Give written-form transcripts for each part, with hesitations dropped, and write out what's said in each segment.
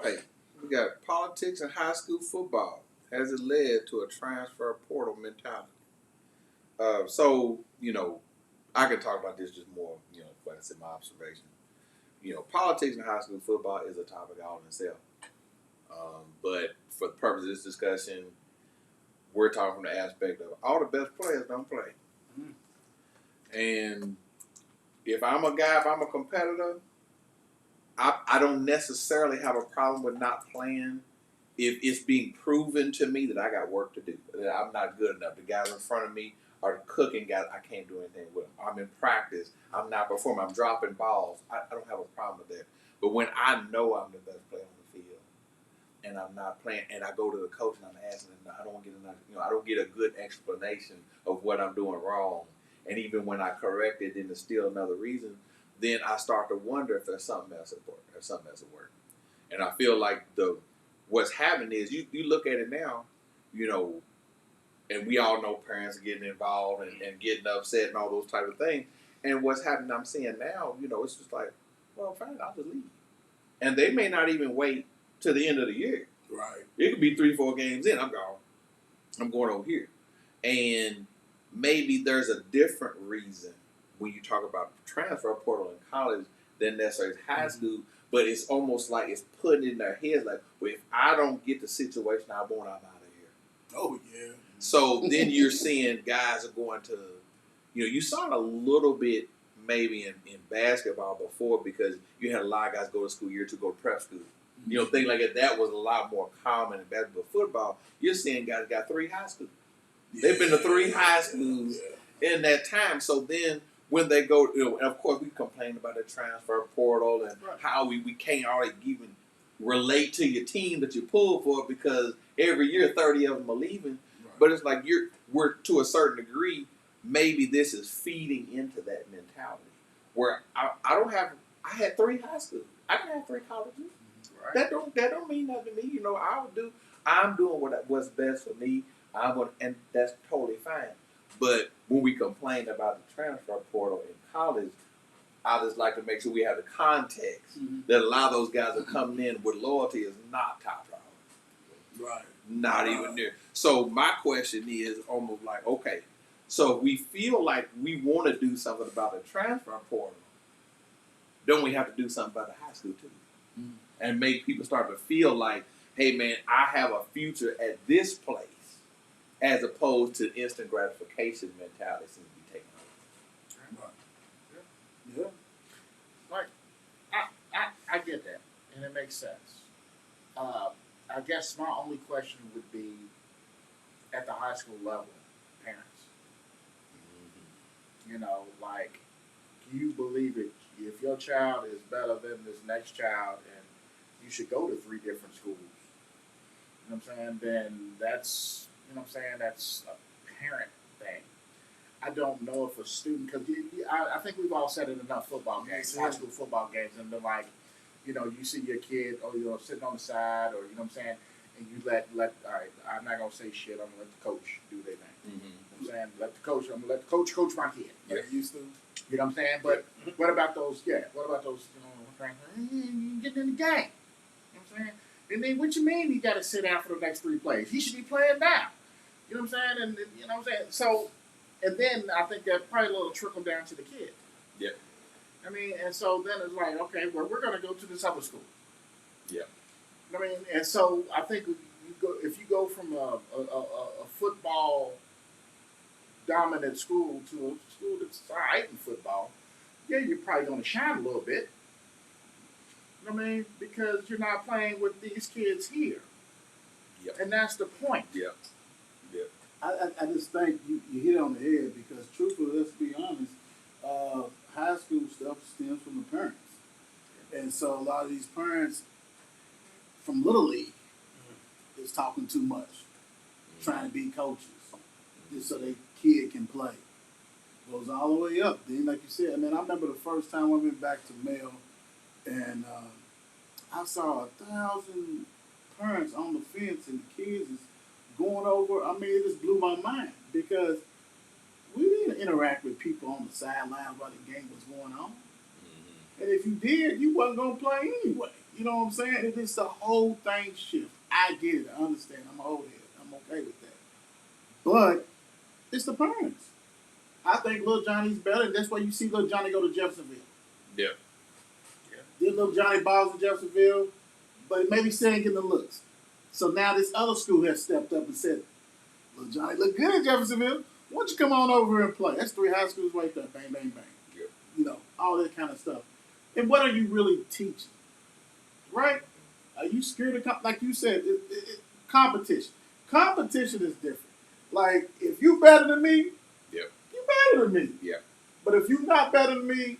Okay, we got politics in high school football. Has it led to a transfer portal mentality? So, I can talk about this just more, but it's in my observation. Politics in high school football is a topic all in itself. But for the purpose of this discussion, we're talking from the aspect of all the best players don't play. And if I'm a competitor, I don't necessarily have a problem with not playing if it's being proven to me that I got work to do, that I'm not good enough. The guys in front of me are the cooking guys. I can't do anything with them. I'm in practice. I'm not performing. I'm dropping balls. I don't have a problem with that. But when I know I'm the best player on the field and I'm not playing, and I go to the coach and I'm asking him, I don't get enough. I don't get a good explanation of what I'm doing wrong. And even when I correct it, then there's still another reason. Then I start to wonder if there's something else at work, or something else at work. And I feel like what's happening is you look at it now, and we all know parents are getting involved and getting upset and all those type of things. And what's happening, I'm seeing now, it's just like, well, fine, I'll just leave. And they may not even wait till the end of the year. Right. It could be 3-4 games in. I'm gone. I'm going over here. And maybe there's a different reason when you talk about transfer portal in college than necessarily high school, but it's almost like it's putting in their heads like, well, if I don't get the situation I want, I'm out of here. Oh, yeah. So then you're seeing guys are going to, you saw it a little bit maybe in basketball before because you had a lot of guys go to school year 2, go to prep school. Things like that. That was a lot more common in basketball. Football, you're seeing guys got 3 high schools. Yeah. They've been to 3 high schools in that time. So then when they go, and of course we complain about the transfer portal and how we can't always even relate to your team that you pull for because every year 30 of them are leaving. Right. But it's like we're to a certain degree, maybe this is feeding into that mentality where I had 3 high schools. I didn't have 3 colleges. Right. That don't mean nothing to me. I'm doing what's best for me. And that's totally fine. But when we complain about the transfer portal in college, I just like to make sure we have the context that a lot of those guys are coming in with loyalty is not top priority. Right. Not even near. So my question is almost like, okay, so if we feel like we want to do something about the transfer portal, don't we have to do something about the high school too? And make people start to feel like, hey man, I have a future at this place, as opposed to instant gratification mentality seems to be taking over. Yeah. Like, I get that, and it makes sense. I guess my only question would be, at the high school level, parents. Do you believe it? If your child is better than this next child, and you should go to 3 different schools, you know what I'm saying? Then that's, that's a parent thing. I don't know if a student, because I think we've all said it in enough football games, high school football games, and they're like, you see your kid, or sitting on the side, or and you let all right, I'm not gonna say shit. I'm gonna let the coach do their thing. Mm-hmm. You know what I'm saying, I'm gonna let the coach coach my kid. Yeah. Used to. You know what I'm saying? But what about those? Yeah. What about those? You getting in the game. You know what I'm saying? And then what you mean he got to sit down for the next 3 plays? He should be playing now. You know what I'm saying? And you know what I'm saying? So, and then I think that probably a little trickle down to the kid. Yeah. And so then it's like, okay, well, we're going to go to this other school. Yeah. And so I think if you go from a football dominant school to a school that's all right in football, yeah, you're probably going to shine a little bit. You know what I mean? Because you're not playing with these kids here. Yep. And that's the point. Yep. Yep. I just think you hit it on the head because truthfully, let's be honest, high school stuff stems from the parents. And so a lot of these parents from Little League is talking too much, trying to be coaches, just so their kid can play. Goes all the way up. Then, like you said, I remember the first time I went back to Mel, and I saw 1,000 parents on the fence, and the kids is going over. It just blew my mind because we didn't interact with people on the sideline while the game was going on. And if you did, you wasn't going to play anyway. You know what I'm saying? It is the whole thing shift. I get it. I understand. I'm an old head. I'm okay with that. But it's the parents. I think Little Johnny's better, and that's why you see Little Johnny go to Jeffersonville. Yeah. Then Little Johnny balls in Jeffersonville, but maybe still ain't getting the looks. So now this other school has stepped up and said, Little Johnny look good in Jeffersonville. Why don't you come on over and play? That's 3 high schools right there. Bang, bang, bang. Yeah. You know, all that kind of stuff. And what are you really teaching? Right? Are you scared of, like you said, competition. Competition is different. Like, if you better than me, Yep. you better than me. Yeah. But if you're not better than me,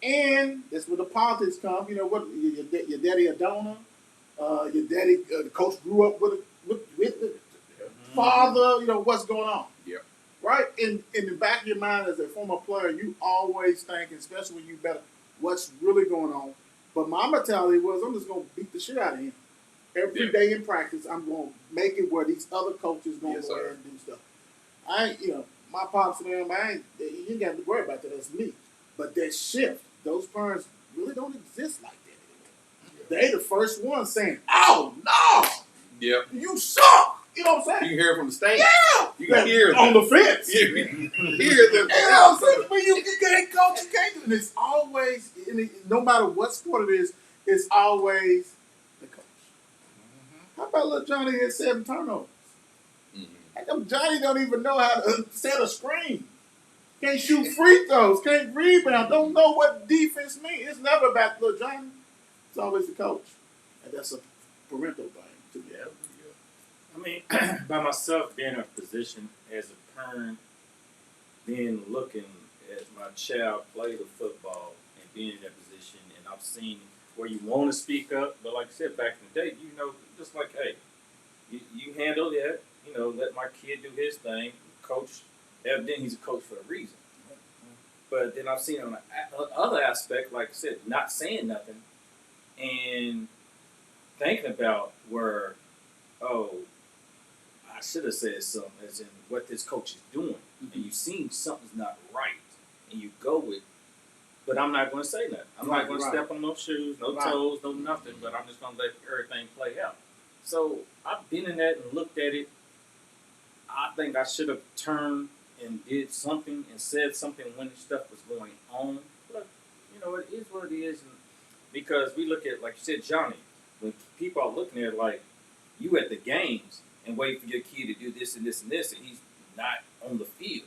and that's where the politics come. You know what? Your daddy a donor. Your daddy, the coach grew up with the father. You know what's going on. Yeah. Right? In the back of your mind as a former player, you always think, especially when you better, what's really going on. But my mentality was, I'm just gonna beat the shit out of him. Every day in practice, I'm gonna make it where these other coaches gonna go ahead and do stuff. My pops and them, you ain't got to worry about that. That's me. But that shift, those parents really don't exist like that anymore. They the first ones saying, "Oh no, Yeah. you suck." You know what I'm You saying? can hear it from the stage. Yeah, You can hear on them. the fence. You can hear them. You know what I'm saying? But you can't coach, you can't do it. And it's always, no matter what sport it is, it's always the coach. How about little Johnny had 7 turnovers? How come Johnny don't even know how to set a screen? Can't shoot free throws, can't rebound, don't know what defense means. It's never about little Johnny. It's always the coach. And that's a parental thing to me. I mean, by myself being in a position as a parent, then looking at my child play the football and being in that position, and I've seen where you want to speak up, but like I said, back in the day, you know, just like, hey, you handle that, you know, let my kid do his thing. Coach, evidently he's a coach for a reason. But then I've seen on the other aspect, like I said, not saying nothing and thinking about where, oh, I should have said something, as in what this coach is doing, and you see something's not right, and you go with, but I'm not going to say nothing. I'm not going to step on no shoes, no toes, no nothing, but I'm just going to let everything play out. So I've been in that and looked at it. I think I should have turned and did something and said something when this stuff was going on. But, you know, it is what it is. Because we look at, like you said, Johnny, when people are looking at it like, you at the games and wait for your kid to do this and this and this, and he's not on the field.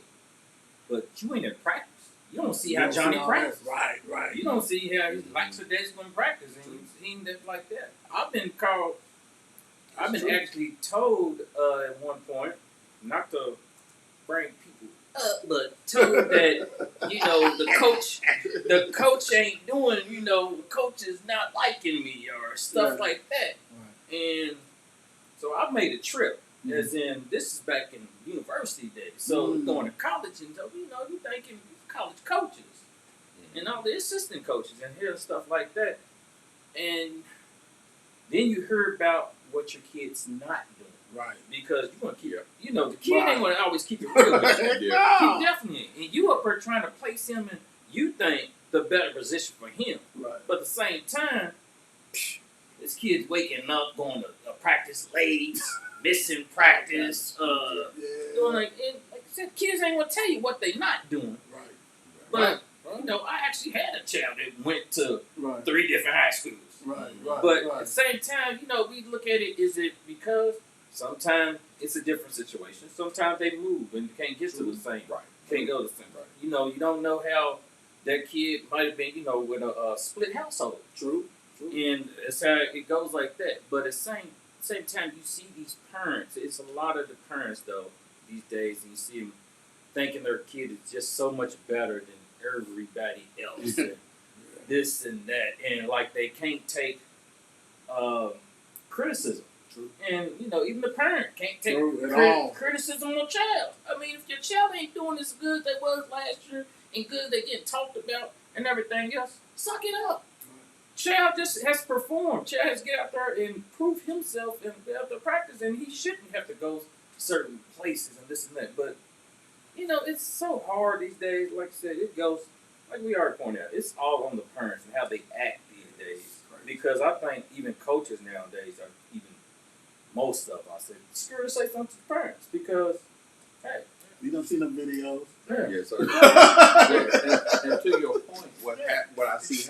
But you ain't in practice. You don't see how Johnny practices. Right. You don't see how he likes to days going to practice, and he ain't like that. I've been actually told at one point, not to bring people up, but told that, you know, the coach ain't doing, you know, the coach is not liking me or stuff like that. And so I made a trip, as in, this is back in university days. So going to college and, you know, you thinking college coaches and all the assistant coaches and hear stuff like that. And then you hear about what your kid's not doing. Right. Because you want to keep, you know, the kid ain't going to always keep it real with you. He definitely, and you up there trying to place him in, you think, the better position for him. Right. But at the same time, this kid's waking up, going to practice late, missing practice, doing like I said, kids ain't going to tell you what they not doing. Right. But, you know, I actually had a child that went to 3 different high schools. Right. But at the same time, you know, we look at it, is it because sometimes it's a different situation. Sometimes they move and can't get to the same. Right. Can't go to the same. Right. You know, you don't know how that kid might have been, you know, with a split household. True. And it's how it goes like that. But at the same time, you see these parents. It's a lot of the parents, though, these days. And you see them thinking their kid is just so much better than everybody else. And this and that. And, like, they can't take criticism. True. And, you know, even the parent can't take criticism on a child. I mean, if your child ain't doing as good as they was last year and good as they getting talked about and everything else, suck it up. Child just has performed. Child has to get out there and prove himself and be able to practice, and he shouldn't have to go certain places and this and that. But, you know, it's so hard these days. Like I said, it goes, like we already pointed out, it's all on the parents and how they act these days. Because because, hey, You don't see them videos. yeah. Yeah, so and to your point, what I see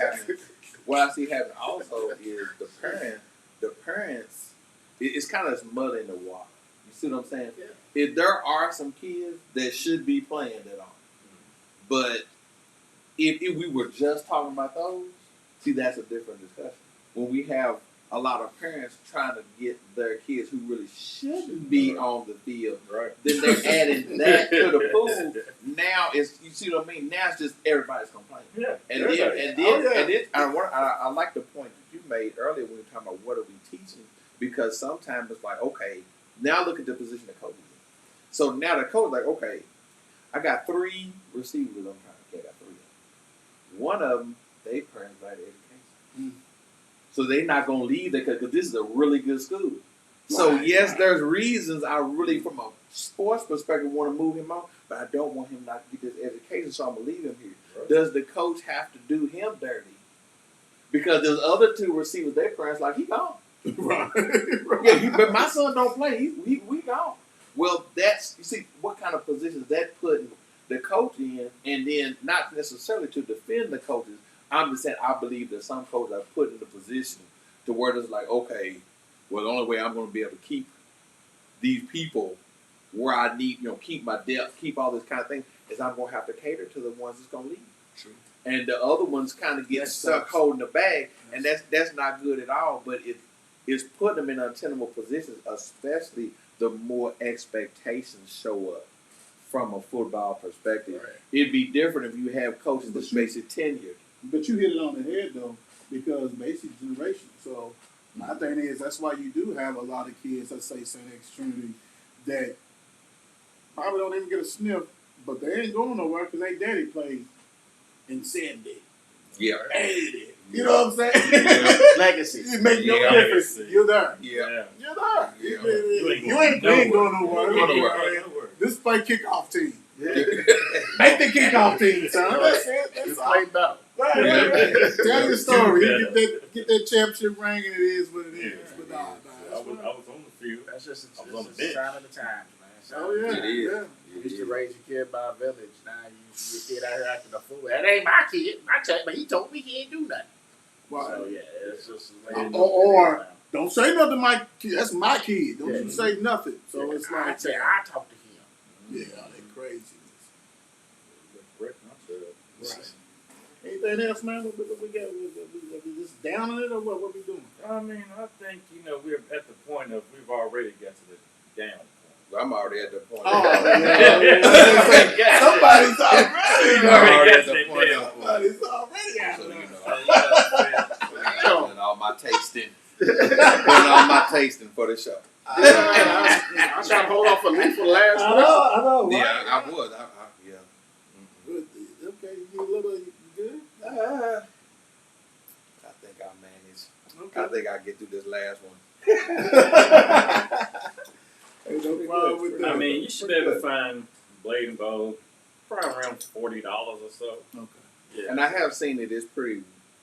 happening also is the parents, it's kind of this mud in the water. You see what I'm saying? Yeah. If there are some kids that should be playing that on, but if we were just talking about those, see, that's a different discussion. When we have a lot of parents trying to get their kids who really shouldn't be on the field, Right. then they're adding that to the pool. Now it's, you see what I mean? Now it's just everybody's complaining. Yeah. And Everybody. then I like the point that you made earlier when you were talking about what are we teaching, because sometimes it's like, okay, now look at the position the coach is in. So now the coach is like, okay, I got 3 receivers I'm trying to get. I got 3 of them. One of them, they parents like education. So they're not going to leave there because this is a really good school. So yes, there's reasons I really, from a sports perspective, want to move him on, but I don't want him not to get this education, so I'm going to leave him here. Right. Does the coach have to do him dirty? Because there's other 2 receivers, their parents like, he gone. Right. Yeah, but my son don't play. We gone. Well, that's, you see, what kind of positions that putting the coach in, and then not necessarily to defend the coaches. I'm just saying I believe that some coaches are put in the position to where it's like, okay, well, the only way I'm going to be able to keep these people where I need, keep my depth, keep all this kind of thing, is I'm going to have to cater to the ones that's going to leave. True. And the other ones kind of get stuck holding the bag, and that's not good at all. But it's putting them in untenable positions, especially the more expectations show up from a football perspective. Right. It'd be different if you have coaches that's basically tenured. But you hit it on the head though, because basic generation. So my thing is that's why you do have a lot of kids, let's say St. X Trinity, that probably don't even get a sniff, but they ain't going nowhere because they daddy played in 70. Yeah. 80. You know what I'm saying? Yeah. Legacy. It makes no Yeah. difference. Legacy. You're there. Yeah. You're there. Yeah. You ain't going nowhere. You ain't going nowhere. This play kickoff team. Yeah. Make the kickoff team, son. That's it. That's It's all. played better. Right. Tell your story. You better. get that championship ring, and it is what it is. Yeah. But nah, I was on the field. That's just I was on the a bench. sign of the times, man. Oh yeah, It is. yeah. You used to raise your kid by a village. Now you see your kid out here acting a fool. That ain't my kid. But he told me he ain't do nothing. Wow. So yeah, it's just the way it Or- is now. Don't say nothing to my kid. That's my kid. Don't Yeah. you say nothing. So it's I like, say I talk to him. yeah, they crazy. Right. Anything else, man? What we got? We just downing it or what? What we doing? I mean, I think, we're at the point of we've already got to the down point. I'm already at the point. Yeah. Somebody's already. I'm already at the That point. down. Somebody's already out So, there. I'm doing all my tasting. Doing all my tasting for the show. I'm trying to hold off a leaf for the last one. I know. Right? Yeah, I was. Yeah. Good. Okay, you a little you good? I think I'll manage. I Okay. think I'll get through this last one. Ain't no problem with that. I mean, you should be able to find Blade and Bow probably around $40 or so. Okay. Yeah. And I have seen it. It's pretty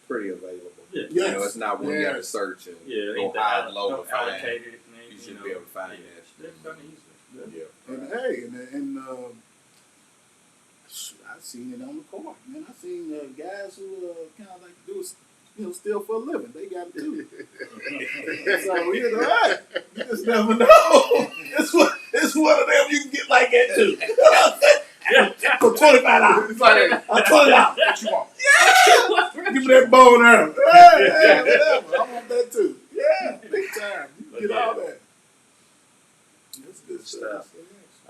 available. Yeah. You know, Yes. it's not one you have to search and Yeah, go high and low to find. allocated. You should be able to find that. It's done easily. Yeah. And hey, and I seen it on the court, man. I seen guys who kind of like do, steal for a living. They got it too. So hey, you just never know. It's one of them you can get like that too. For $25. It's like, $20. what you want? Give me that bone arrow. Hey, whatever. I want that too. Yeah, big time. You get all that. That's good stuff.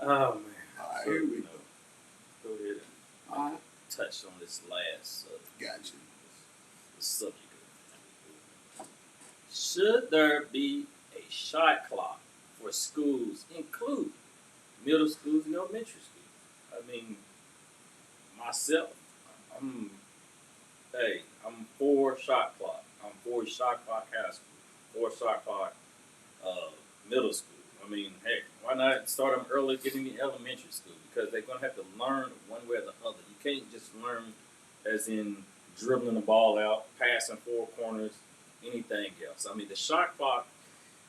Oh man. All right, here we go. Go ahead and All right, touch on this last got you. the subject. Should there be a shot clock for schools, including middle schools and elementary schools? I mean, myself, I'm for shot clock. I'm for shot clock high school, for shot clock middle school. I mean, heck, why not start them early, getting in elementary school? Because they're gonna have to learn one way or the other. You can't just learn as in dribbling the ball out, passing 4 corners, anything else. I mean, the shot clock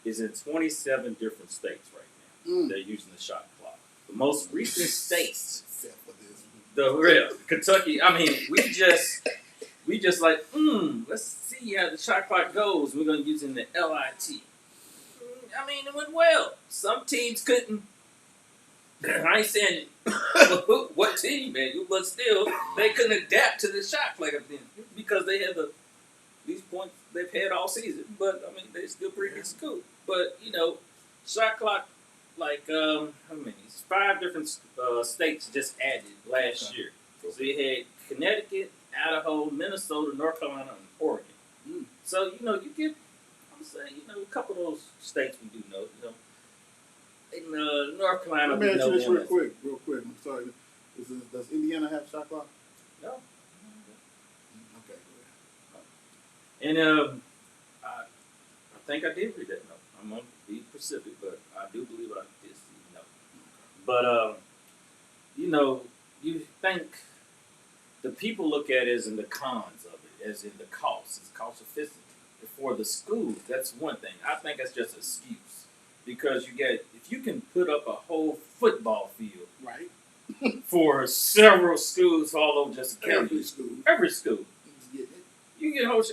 is in 27 different states right now. Mm. They're using the shot clock. the most recent states, Except for this. the real Kentucky. I mean, we just like, let's see how the shot clock goes. We're gonna use it in the LIT. I mean, it went well. Some teams couldn't. I ain't saying what team, man, but still, they couldn't adapt to the shot clock because they had these points they've had all season. But I mean, they still pretty good school. But shot clock, like how many? 5 different states just added last year. So you had Connecticut, Idaho, Minnesota, North Carolina, and Oregon. So you get, I'm saying, a couple of those states we do know. In North Carolina, Let me we ask know you this them real quick. I'm sorry. Does Indiana have shot clock? No. Okay, go And I think I did read that note. I'm gonna be specific, but I do believe I did see the note. But you think the people look at it as in the cons of it, as in the cost. It's cost efficient for the schools. That's one thing. I think that's just an excuse because if you can put up a whole football field Right. for several schools all over just the county, Every school. every school, Getting it. you get a whole.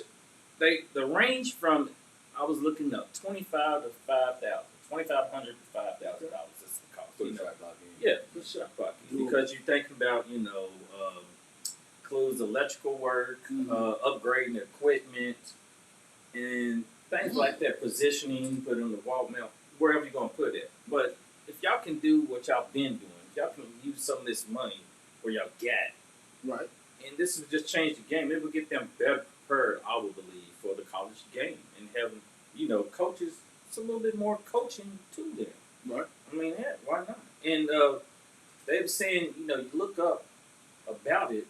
The range from I was looking up $25,000 to $5,000, $2,500 to $5,000. That's the cost. For the You know? shot clock in. Yeah, for shot clock. Because you're thinking about includes electrical work, upgrading equipment, and things like that. Positioning, put in the wall mount, wherever you're gonna put it. But if y'all can do what y'all been doing, if y'all can use some of this money where y'all got, Right. and this would just change the game. It would get them better prepared, I would believe, for the college game and having coaches. It's a little bit more coaching to them. Right. I mean, yeah, why not? And they were saying, you look up about it.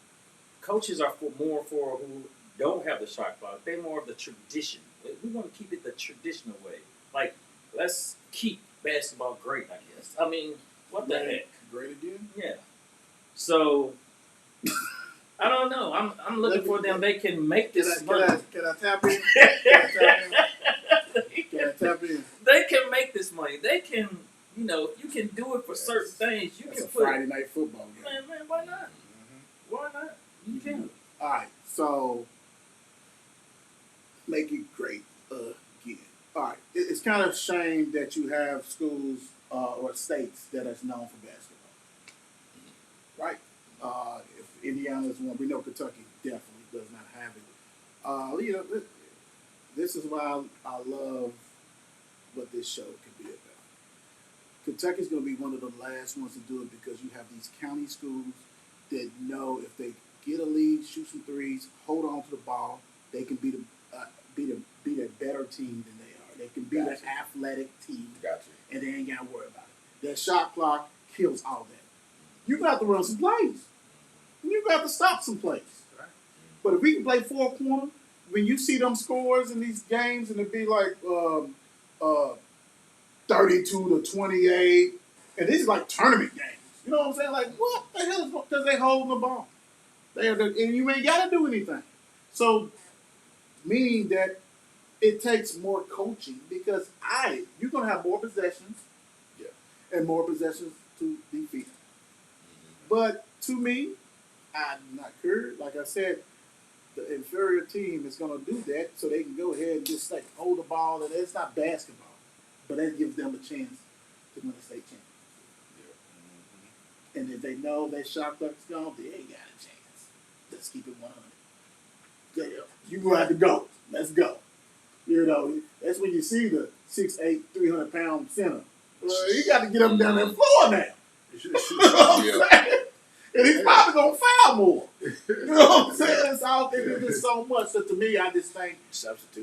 Coaches are more for who don't have the shot clock. They're more of the tradition. We want to keep it the traditional way. Like, let's keep basketball great, I guess. I mean, what the heck? Great again? Yeah. So, I don't know. I'm looking for them. They can make this money. Can I tap in? Can I tap in? They can make this money. They can, you can do it for certain things. You That's can a put Friday night football game. Man, why not? Why not? You can. All right, so make it great again. All right, it's kind of a shame that you have schools or states that is known for basketball, right? If Indiana is one, we know Kentucky definitely does not have it. This is why I love what this show can be about. Kentucky's going to be one of the last ones to do it because you have these county schools that know if they get a lead, shoot some threes, hold on to the ball, they can be a better team than they are. They can be an athletic team, and they ain't got to worry about it. That shot clock kills all that. You got to run some plays. You got to stop some plays. Right. But if we can play 4-quarter, when you see them scores in these games, and it be like 32 to 28, and this is like tournament games. You know what I'm saying? Like, what the hell is because they holding the ball? And you ain't got to do anything. So, meaning that it takes more coaching because you're going to have more possessions and more possessions to defeat. But to me, I'm not sure. Like I said, the inferior team is going to do that so they can go ahead and just like hold the ball. And it's not basketball, but that gives them a chance to win a state championship. And if they know that shot clock's gone, they ain't got a chance. Let's keep it 100. You gonna have to go. Let's go. That's when you see the 6'8", 300-pound center. You got to get up and down that floor now. You know what I'm saying? And he's probably gonna foul more. You know what I'm saying? It's all there's just so much. So to me, I just think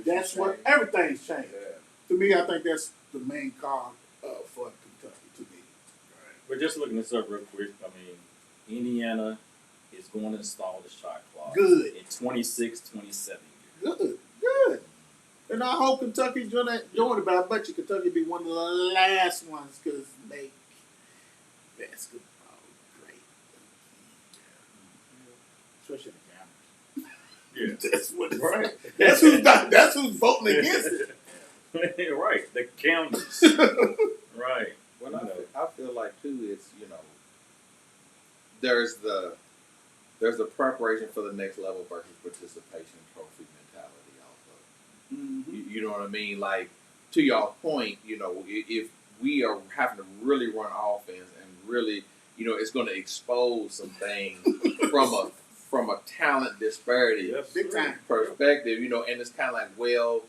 that's what everything's changed. Yeah. To me, I think that's the main cause for Kentucky. To me, We're just looking this up real quick. I mean, Indiana is going to install the shot clock. Good. In 26, 27 years. good. And I hope Kentucky's doing it, but I bet you Kentucky will be one of the last ones because make basketball great. Especially in the cameras. Yeah. That's what it's Right. That's who's voting against it. Right. The counties. Right. Well, I feel like too, it's there's the preparation for the next level versus participation trophy mentality also. Mm-hmm. You know what I mean? Like, to your point, if we are having to really run offense and really, it's going to expose some things from a talent disparity Big time. perspective, and it's kind of like, well,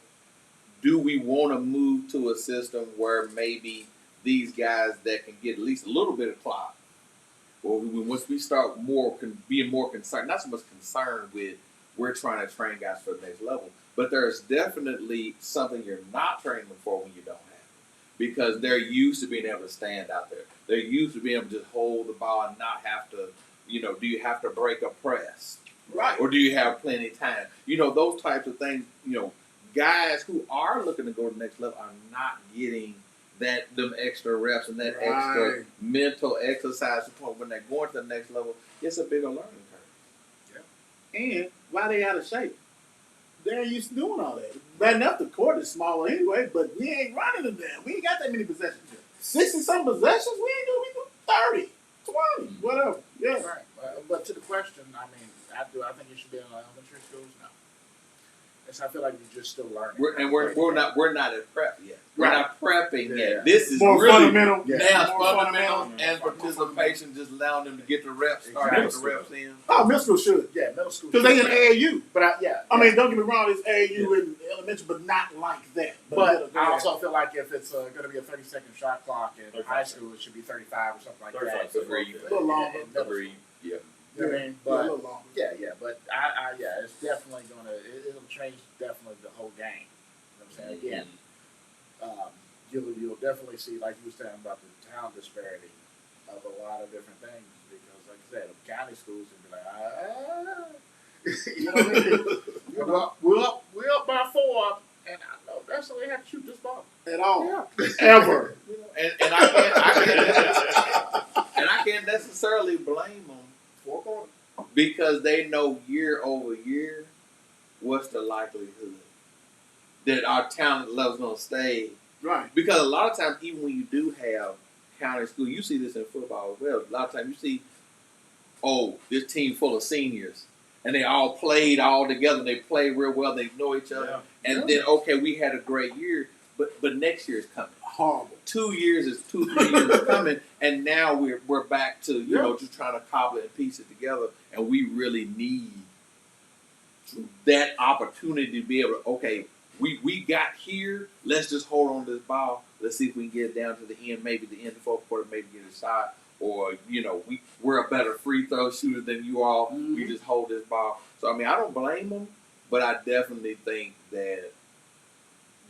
do we want to move to a system where maybe these guys that can get at least a little bit of clock, or once we start being more concerned, not so much concerned with we're trying to train guys for the next level, but there's definitely something you're not training them for when you don't have it, because they're used to being able to stand out there. They're used to being able to just hold the ball and not have to, do you have to break a press? Right. Or do you have plenty of time? Those types of things, guys who are looking to go to the next level are not getting them extra reps and that extra mental exercise support when they're going to the next level. It's a bigger learning curve. And why they out of shape? They ain't used to doing all that. Bad enough the court is smaller anyway, but we ain't running them down. We ain't got that many possessions. 60-some possessions, we do 30, 20, whatever. Yeah. Right. But to the question, I mean, I think you should be in elementary schools? No. I feel like you're just still learning. We're not at prep yet. We're not prepping yet. Yeah. This is More really fundamental. now More fundamental fundamental. and participation, just allowing them to get the reps, start Exactly. getting the reps in. Oh, middle school should. Yeah, middle school. Because they in AAU. But I mean, don't get me wrong, it's AAU in elementary, but not like that. But I also feel like if it's going to be a 30-second shot clock in 35. high school, it should be 35 or something like 35. that. Agreed. A little longer. Agreed. Yeah. You know what I mean? a But little longer. but it's definitely it'll change definitely the whole game. You know what I'm saying? Again, you'll definitely see, like you were saying about the talent disparity of a lot of different things, because like I said, county schools would be like, you know what I mean? We're up by 4, and I know that's how we have to shoot this ball. At all. Yeah. Ever. And I can't necessarily blame them 4 quarters. because they know year over year what's the likelihood that our talent level's gonna stay. Right. Because a lot of times, even when you do have county school, you see this in football as well. A lot of times you see, this team full of seniors, and they all played all together. They played real well. They know each other. Yeah. And then, okay, we had a great year, but next year is coming. Horrible. 2 years is 2-3 years is coming, and now we're back to just trying to cobble it and piece it together, and we really need that opportunity to be able to, okay, we got here, let's just hold on to this ball, let's see if we can get it down to the end, maybe the end of the fourth quarter, maybe get a shot, or we're a better free throw shooter than you all, we just hold this ball. So I mean, I don't blame them, but I definitely think that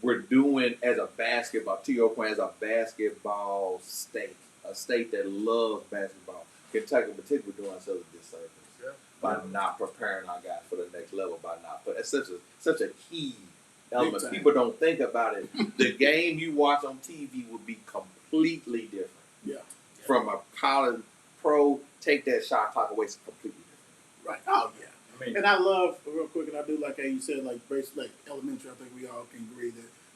we're doing, as a basketball, to your point, as a basketball state, a state that loves basketball, Kentucky in particular, doing ourselves a disservice by not preparing our guys for the next level, by not putting, it's such a key element. People don't think about it. The game you watch on TV would be completely different. Yeah. From a college pro, take that shot clock away, it's completely different. Right. Oh, yeah. I mean, And I love, real quick, and I do like how you said, like, basically, like elementary, I think we all can agree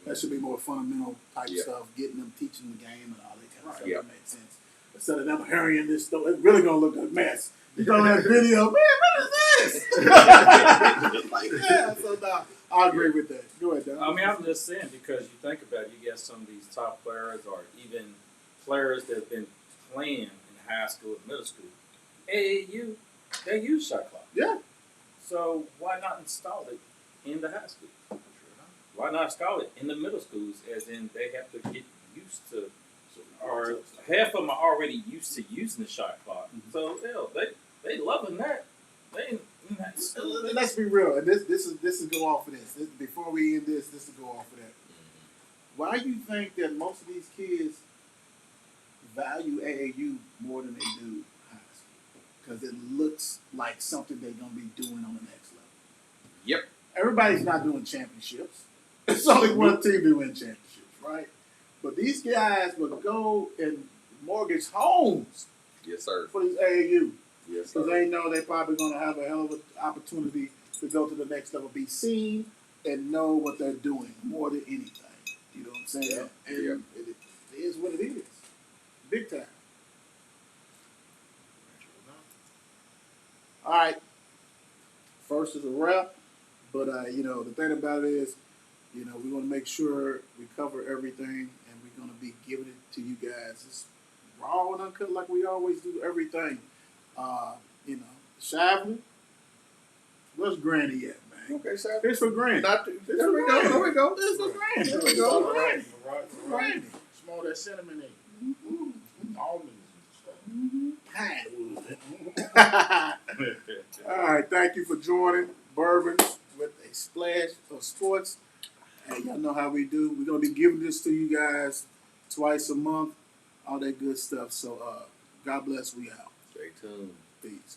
that should be more fundamental type stuff, getting them, teaching the game and all that kind of stuff. That makes sense. Instead of them hurrying this stuff, it's really going to look a mess. You know that video, man, what is this? Like, yeah, so no, I agree with that. Go ahead, Don. I mean, I'm just saying, because you think about it, you get some of these top players, or even players that have been playing in high school and middle school. AAU, they use shot clock. Yeah. So why not install it in the high school? Why not install it in the middle schools, as in they have to get used to, or half of them are already used to using the shot clock. So they loving that. Let's be real, and this is go off of this. Before we end this is go off of that. Why you think that most of these kids value AAU more than they do high school? Because it looks like something they're gonna be doing on the next level. Yep. Everybody's not doing championships. It's only one team doing championships, right? But these guys would go and mortgage homes Yes, sir. for these AAU. Yes, Because sir. they know they're probably going to have a hell of an opportunity to go to the next level, be seen, and know what they're doing more than anything. You know what I'm saying? Yeah. And it is what it is. Big time. All right. First is a wrap, but the thing about it is, we want to make sure we cover everything, and we're going to be giving it to you guys. It's raw and uncut like we always do everything. Shavlin, where's Granny at, man? Okay, so Here's for Granny. there we go. There we go. This for Granny. There we go. Granny. Right. Small that cinnamon in. Almonds and stuff. Pinewood. All right, thank you for joining Bourbons with a splash of sports. And y'all know how we do. We're gonna be giving this to you guys twice a month, all that good stuff. So God bless. We out. Stay tuned. Peace.